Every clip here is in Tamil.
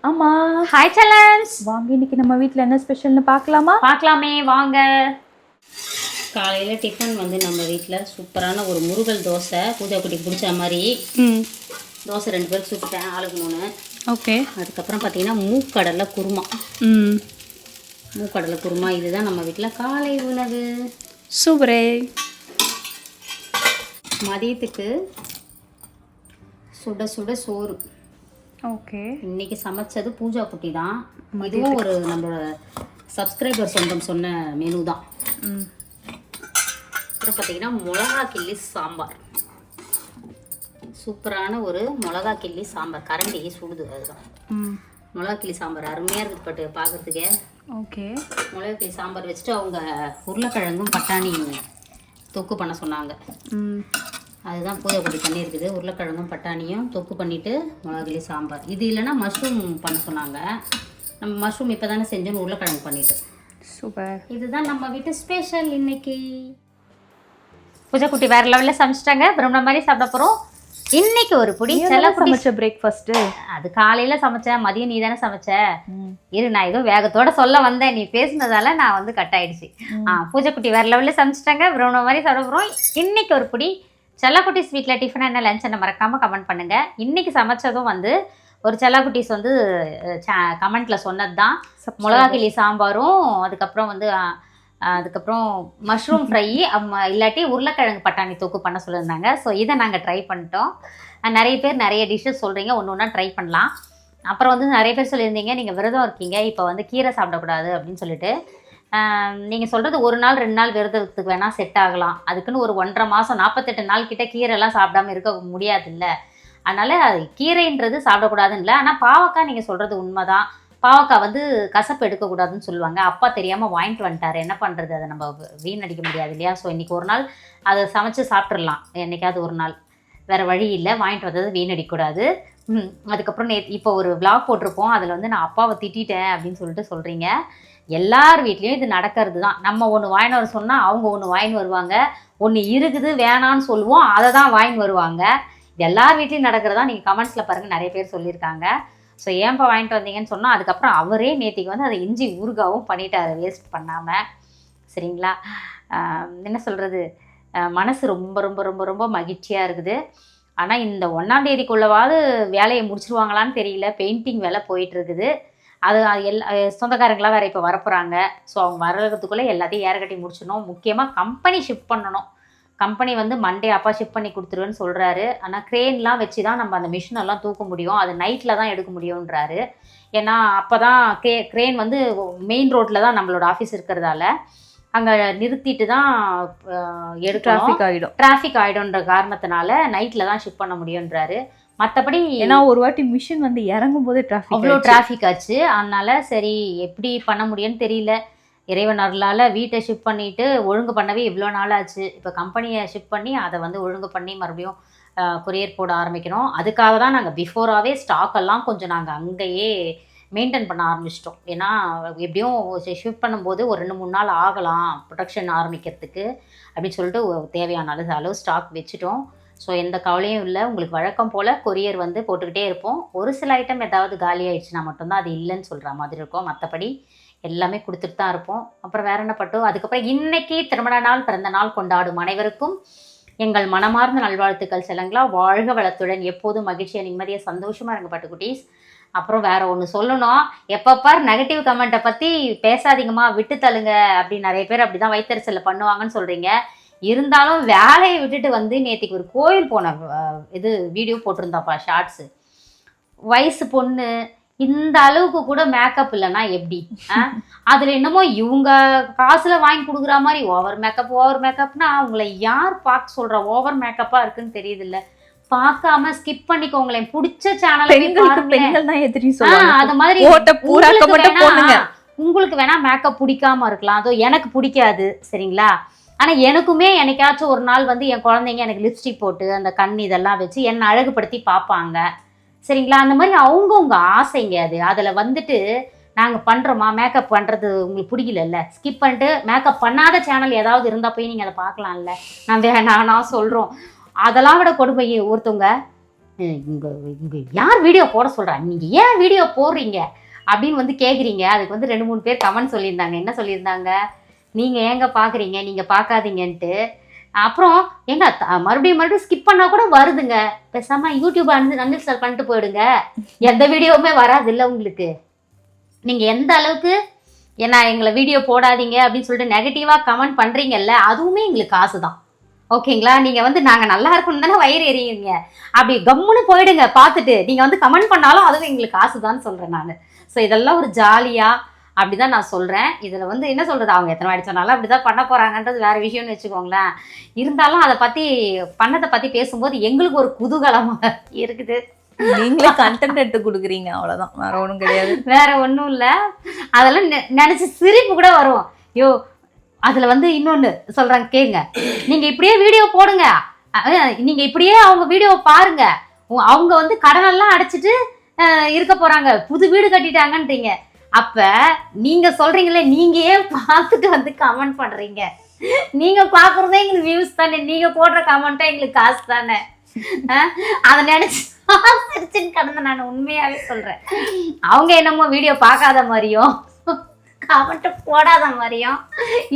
ஆமா. ஹாய் சேலன்ஸ். வாங்க இன்னைக்கு நம்ம வீட்டில் என்ன ஸ்பெஷல்னு பார்க்கலாமா? பார்க்கலாமே வாங்க. காலையில் டிஃபன் வந்து நம்ம வீட்டில் சூப்பரான ஒரு முருகல் தோசை, பூஜா குட்டிக்கு பிடிச்ச மாதிரி தோசை 2 பேருக்கு சுட்டுட்டேன், ஆளுக்கு 3. ஓகே. அதுக்கப்புறம் பார்த்தீங்கன்னா மூக்கடலை குருமா. மூக்கடலை குருமா இதுதான் நம்ம வீட்டில் காலை உணவு. சூப்பரே. மதியத்துக்கு சுட சுட சோறு. ஓகே. இன்னைக்கு சமைச்சது பூஜா குட்டி தான். இதுவும் ஒரு நம்மளோட சப்ஸ்கிரைபர் சொன்ன மெனு தான். அப்புறம் பார்த்தீங்கன்னா மிளகா கிள்ளி சாம்பார். சூப்பரான ஒரு மிளகா கிள்ளி சாம்பார். கரண்டி சுடுது, அதுதான். மிளகா கிள்ளி சாம்பார் அருமையாக இருக்குது பட்டு பார்க்குறதுக்கே. ஓகே. மிளகா கிள்ளி சாம்பார் வச்சுட்டு அவங்க உருளைக்கிழங்கும் பட்டாணி தொக்கு பண்ண சொன்னாங்க. அதுதான் பூஜை குட்டி பண்ணியிருக்குது. உருளைக்கிழங்கும் பட்டாணியும் தொக்கு பண்ணிவிட்டு மிளகாய் சாம்பார். இது இல்லைன்னா மஷ்ரூம் பண்ண சொன்னாங்க. நம்ம மஷ்ரூம் இப்போ தானே செஞ்சோன்னு உருளைக்கிழங்கு பண்ணிவிட்டு. சூப்பர். இதுதான் நம்ம வீட்டு ஸ்பெஷல் இன்னைக்கு. பூஜை குட்டி வேறு லெவலில் சமைச்சிட்டாங்க. பிரம்ம மாதிரி சாப்பிட போகிறோம். இன்னைக்கு ஒரு புடி சமைச்ச பிரேக்ஃபாஸ்ட்டு. அது காலையில் சமைச்சேன், மதியம் நீ தானே சமைச்ச. இரு, நான் ஏதோ வேகத்தோட சொல்ல வந்தேன், நீ பேசுனதால நான் வந்து கட் ஆயிடுச்சு. பூஜை குட்டி வேறு லெவலில் சமைச்சிட்டாங்க. பிரம்ம மாதிரி சாப்பிட போகிறோம். இன்னைக்கு ஒரு புடி செல்லக்குட்டீஸ் வீட்டில் டிஃபன் என்ன லஞ்ச் என்ன மறக்காமல் கமெண்ட் பண்ணுங்கள். இன்றைக்கி சமைச்சதும் வந்து ஒரு செல்லக்குட்டீஸ் வந்து கமெண்ட்டில் சொன்னது தான். மிளகா கிள்ளி சாம்பாரும் அதுக்கப்புறம் மஷ்ரூம் ஃப்ரை, இல்லாட்டி உருளைக்கிழங்கு பட்டாணி தொக்கு பண்ண சொல்லியிருந்தாங்க. ஸோ இதை நாங்கள் ட்ரை பண்ணிட்டோம். நிறைய பேர் நிறைய டிஷ்ஷஸ் சொல்கிறீங்க, ஒன்று ஒன்றா ட்ரை பண்ணலாம். அப்புறம் வந்து நிறைய பேர் சொல்லியிருந்தீங்க நீங்கள் விரதம் இருக்கீங்க, இப்போ வந்து கீரை சாப்பிடக்கூடாது அப்படின்னு சொல்லிட்டு. நீங்கள் சொல்கிறது 1 நாள் 2 நாள் விரதத்துக்கு வேணால் செட் ஆகலாம். அதுக்குன்னு ஒரு 1.5 மாதம் 48 நாள் கிட்ட கீரைலாம் சாப்பிடாமல் இருக்க முடியாது இல்லை. அதனால் கீரைன்றது சாப்பிடக்கூடாதுன்னு இல்லை. ஆனால் பாவக்காய் நீங்கள் சொல்கிறது உண்மை தான். பாவக்காய் வந்து கசப்பு எடுக்கக்கூடாதுன்னு சொல்லுவாங்க. அப்பா தெரியாமல் வாங்கிட்டு வந்துட்டார், என்ன பண்ணுறது, அதை நம்ம வீணடிக்க முடியாது இல்லையா. ஸோ இன்றைக்கி ஒரு நாள் அதை சமைச்சு சாப்பிட்றலாம், என்றைக்காவது ஒரு நாள். வேறு வழி இல்லை, வாங்கிட்டு வந்தது வீணடிக்கக்கூடாது. அதுக்கப்புறம் இப்போ ஒரு விளாக் போட்டிருப்போம், அதில் வந்து நான் அப்பாவை திட்டேன் அப்படின்னு சொல்லிட்டு சொல்கிறீங்க. எல்லார் வீட்லேயும் இது நடக்கிறது தான். நம்ம ஒன்று வாங்கின்னு வர சொன்னால் அவங்க ஒன்று வாங்கின்னு வருவாங்க. ஒன்று இருக்குது வேணான்னு சொல்லுவோம், அதை தான் வாங்கின்னு வருவாங்க. இது எல்லார் வீட்லேயும் நடக்கிறதா. நீங்கள் கமெண்ட்ஸில் பாருங்கள், நிறைய பேர் சொல்லியிருக்காங்க. ஸோ ஏன்ப்பா வாங்கிட்டு வந்தீங்கன்னு சொன்னால் அதுக்கப்புறம் அவரே நேற்றுக்கு வந்து அதை இஞ்சி ஊறுகாவும் பண்ணிட்டாரு, வேஸ்ட் பண்ணாமல். சரிங்களா. என்ன சொல்கிறது, மனசு ரொம்ப ரொம்ப ரொம்ப ரொம்ப மகிழ்ச்சியாக இருக்குது. ஆனால் இந்த 1ஆம் தேதிக்குள்ளவாது வேலையை முடிச்சிருவாங்களான்னு தெரியல. பெயிண்டிங் வேலை போயிட்டுருக்குது. அது சொந்தக்காரங்களாம் வேறு இப்போ வரப்போகிறாங்க. ஸோ அவங்க வர்றதுக்குள்ளே எல்லாத்தையும் ஏறக்கட்டி முடிச்சிடணும். முக்கியமாக கம்பெனி ஷிஃப்ட் பண்ணணும். கம்பெனி வந்து மண்டே அப்பா ஷிஃப்ட் பண்ணி கொடுத்துருவேன்னு சொல்கிறாரு. ஆனால் க்ரேன்லாம் வச்சு தான் நம்ம அந்த மிஷினெல்லாம் தூக்க முடியும், அது நைட்டில் தான் எடுக்க முடியுன்றாரு. ஏன்னா அப்போ தான் க்ரேன் வந்து மெயின் ரோட்டில் தான் நம்மளோட ஆஃபீஸ் இருக்கிறதால அங்கே நிறுத்திட்டு தான் டிராஃபிக் ஆகிடும்ன்ற காரணத்தினால நைட்டில் தான் ஷிஃப்ட் பண்ண முடியுன்றாரு. மற்றபடி ஏன்னா ஒரு வாட்டி மிஷின் வந்து இறங்கும் போது அவ்வளோ டிராஃபிக் ஆச்சு. அதனால சரி எப்படி பண்ண முடியும்னு தெரியல. இறைவன் அருளால் வீட்டை ஷிஃப்ட் பண்ணிவிட்டு ஒழுங்கு பண்ணவே இவ்வளோ நாள் ஆச்சு. இப்போ கம்பெனியை ஷிஃப்ட் பண்ணி அதை வந்து ஒழுங்கு பண்ணி மறுபடியும் கொரியர் போட ஆரம்பிக்கணும். அதுக்காக தான் நாங்கள் பிஃபோராகவே ஸ்டாக்கெல்லாம் கொஞ்சம் நாங்கள் அங்கேயே மெயின்டைன் பண்ண ஆரம்பிச்சிட்டோம். ஏன்னா எப்படியும் ஷிஃப்ட் பண்ணும்போது ஒரு 2-3 நாள் ஆகலாம் ப்ரொடக்ஷன் ஆரம்பிக்கிறதுக்கு அப்படின்னு சொல்லிட்டு தேவையான அளவு ஸ்டாக் வச்சுட்டோம். ஸோ எந்த கவலையும் இல்லை. உங்களுக்கு வழக்கம் போல் கொரியர் வந்து போட்டுக்கிட்டே இருப்போம். ஒரு சில ஐட்டம் ஏதாவது காலி ஆகிடுச்சுன்னா மட்டும்தான் அது இல்லைன்னு சொல்கிற மாதிரி இருக்கும். மற்றபடி எல்லாமே கொடுத்துட்டு தான் இருப்போம். அப்புறம் வேற என்ன பட்டோம். அதுக்கப்புறம் இன்னைக்கு திருமண நாள், பிறந்த நாள் கொண்டாடும் அனைவருக்கும் எங்கள் மனமார்ந்த நல்வாழ்த்துக்கள். செல்லங்களா, வாழ்க வளத்துடன், எப்போதும் மகிழ்ச்சியாக நிம்மதியாக சந்தோஷமாக இருங்க பட்டுக்குட்டீஸ். அப்புறம் வேற ஒன்று சொல்லணும், எப்பப்பார் நெகட்டிவ் கமெண்ட்டை பற்றி பேசாதீங்கம்மா, விட்டு தள்ளுங்க அப்படின்னு நிறைய பேர் அப்படி தான் வயிற்றுச்சலில் பண்ணுவாங்கன்னு சொல்கிறீங்க. இருந்தாலும் வேலையை விட்டுட்டு வந்து நேற்றுக்கு ஒரு கோயில் போன வீடியோ போட்டிருந்தாப்பா, ஷார்ட்ஸு. வயசு பொண்ணு, இந்த அளவுக்கு கூட மேக்கப் இல்லைன்னா எப்படி? அதில் என்னமோ இவங்க காசில் வாங்கி கொடுக்குற மாதிரி ஓவர் மேக்கப்னா அவங்கள யார் பார்க்க சொல்கிறா? ஓவர் மேக்கப்பாக இருக்குன்னு தெரியுது இல்லை. பார்க்காம ஸ்கிப் பண்ணிக்கோங்களேன். பிடிச்ச சேனல் அது மாதிரி உங்களுக்கு வேணா மேக்கப் பிடிக்காம இருக்கலாம், அதோ எனக்கு பிடிக்காது. சரிங்களா. ஆனால் எனக்குமே என்னைக்காச்சும் ஒரு நாள் வந்து என் குழந்தைங்க எனக்கு லிப்ஸ்டிக் போட்டு அந்த கண் இதெல்லாம் வச்சு என்னை அழகுபடுத்தி பார்ப்பாங்க. சரிங்களா. அந்த மாதிரி அவங்கவுங்க ஆசைங்க அது. அதில் வந்துட்டு நாங்கள் பண்ணுறோமா, மேக்கப் பண்ணுறது உங்களுக்கு பிடிக்கல, ஸ்கிப் பண்ணிட்டு மேக்கப் பண்ணாத சேனல் ஏதாவது இருந்தால் போய் நீங்கள் அதை பார்க்கலாம்ல. நான் சொல்கிறோம். அதெல்லாம் விட கொடுமை, ஒருத்தவங்க இங்கே இங்கே யார் வீடியோ போட சொல்கிறா, நீங்கள் ஏன் வீடியோ போடுறீங்க அப்படின்னு வந்து கேட்குறீங்க. அதுக்கு வந்து 2-3 பேர் கமெண்ட் சொல்லியிருந்தாங்க. என்ன சொல்லியிருந்தாங்க, நீங்கள் ஏங்க பார்க்குறீங்க, நீங்கள் பார்க்காதீங்கன்ட்டு. அப்புறம் எங்க மறுபடியும் ஸ்கிப் பண்ணால் கூட வருதுங்க, பேசாமல் யூடியூப் அன்இன்ஸ்டால் பண்ணிட்டு போயிடுங்க, எந்த வீடியோவுமே வராது இல்லை உங்களுக்கு. நீங்கள் எந்த அளவுக்கு ஏன்னா எங்களை வீடியோ போடாதீங்க அப்படின்னு சொல்லிட்டு நெகட்டிவாக கமெண்ட் பண்ணுறீங்கல்ல, அதுவுமே எங்களுக்கு காசு தான். ஓகேங்களா, நீங்கள் வந்து நாங்கள் நல்லா இருக்கணும் தானே வயிறு எறியுங்க, அப்படி கம்முன்னு போயிடுங்க பார்த்துட்டு. நீங்கள் வந்து கமெண்ட் பண்ணாலும் அதுவும் எங்களுக்கு காசு தான் சொல்கிறேன் நான். ஸோ இதெல்லாம் ஒரு ஜாலியாக அப்படி தான் நான் சொல்கிறேன். இதில் வந்து என்ன சொல்கிறது, அவங்க எத்தனை வாடி சொன்னாலும் அப்படி தான் பண்ண போகிறாங்கன்றது வேறு விஷயம்னு வச்சுக்கோங்களேன். இருந்தாலும் அதை பற்றி பண்ணதை பற்றி பேசும்போது எங்களுக்கு ஒரு குதூகலமாக இருக்குது. நீங்களே கண்டென்ட் எடுத்து கொடுக்குறீங்க, அவ்வளோதான், வேற ஒன்றும் கிடையாது. வேற ஒன்றும் இல்லை, அதெல்லாம் நினச்சி சிரிப்பு கூட வரும். யோ அதில் வந்து இன்னொன்று சொல்கிறாங்க கேளுங்க, நீங்கள் இப்படியே வீடியோ போடுங்க, நீங்கள் இப்படியே அவங்க வீடியோவை பாருங்க, அவங்க வந்து கடனெல்லாம் அடைச்சிட்டு இருக்க போகிறாங்க, புது வீடு கட்டிட்டாங்கன்றீங்க. அப்போ நீங்கள் சொல்கிறீங்களே, நீங்கள் ஏன் பார்த்துட்டு வந்து கமெண்ட் பண்ணுறீங்க? நீங்கள் பார்க்குறதே எங்களுக்கு வியூஸ் தானே, நீங்கள் போடுற கமெண்ட்டே எங்களுக்கு காசு தானே. அதை நினச்சி சிரிச்சுன்னு கடந்த நான் உண்மையாகவே சொல்கிறேன். அவங்க என்னமோ வீடியோ பார்க்காத மாதிரியும் கமெண்ட் போடாத மாதிரியும்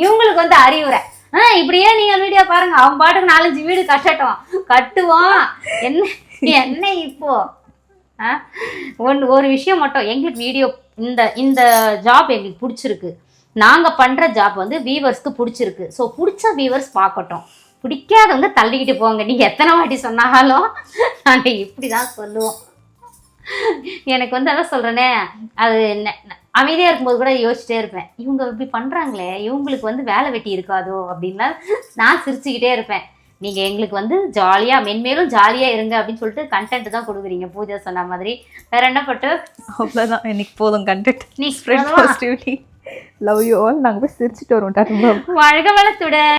இவங்களுக்கு வந்து அறிவுரை, இப்படியே நீங்கள் வீடியோ பாருங்க, அவங்க பாட்டுக்கு 4-5 வீடு கட்டுவோம் என்ன என்ன இப்போ ஒரு விஷயம் மட்டும், எங்களுக்கு வீடியோ இந்த ஜாப் எங்களுக்கு பிடிச்சிருக்கு, நாங்கள் பண்ணுற ஜாப் வந்து வியூவர்ஸ்க்கு பிடிச்சிருக்கு. ஸோ பிடிச்ச வியூவர்ஸ் பார்க்கட்டும், பிடிக்காதவங்க தள்ளிக்கிட்டு போங்க. நீங்கள் எத்தனை வாட்டி சொன்னாலும் நாங்கள் இப்படி தான் சொல்லுவோம். எனக்கு வந்து அதான் சொல்கிறேனே, அது அமைதியாக இருக்கும்போது கூட யோசிச்சிட்டே இருப்பேன், இவங்க இப்படி பண்ணுறாங்களே, இவங்களுக்கு வந்து வேலை வெட்டி இருக்காதோ அப்படின்லாம் நான் சிரிச்சுக்கிட்டே இருப்பேன். நீங்கள் எங்களுக்கு வந்து ஜாலியாக மென்மேலும் ஜாலியாக இருங்க அப்படின்னு சொல்லிட்டு கண்டென்ட் தான் கொடுக்குறீங்க. பூஜா சொன்ன மாதிரி வேற என்ன பட்டு அவ்வளோதான், இன்னைக்கு போதும் கண்டென்ட். நீ spread positivity. Love you all. நாங்கள் போய் சிரிச்சுட்டு வருவோம். வாழ்க வளத்துடன்.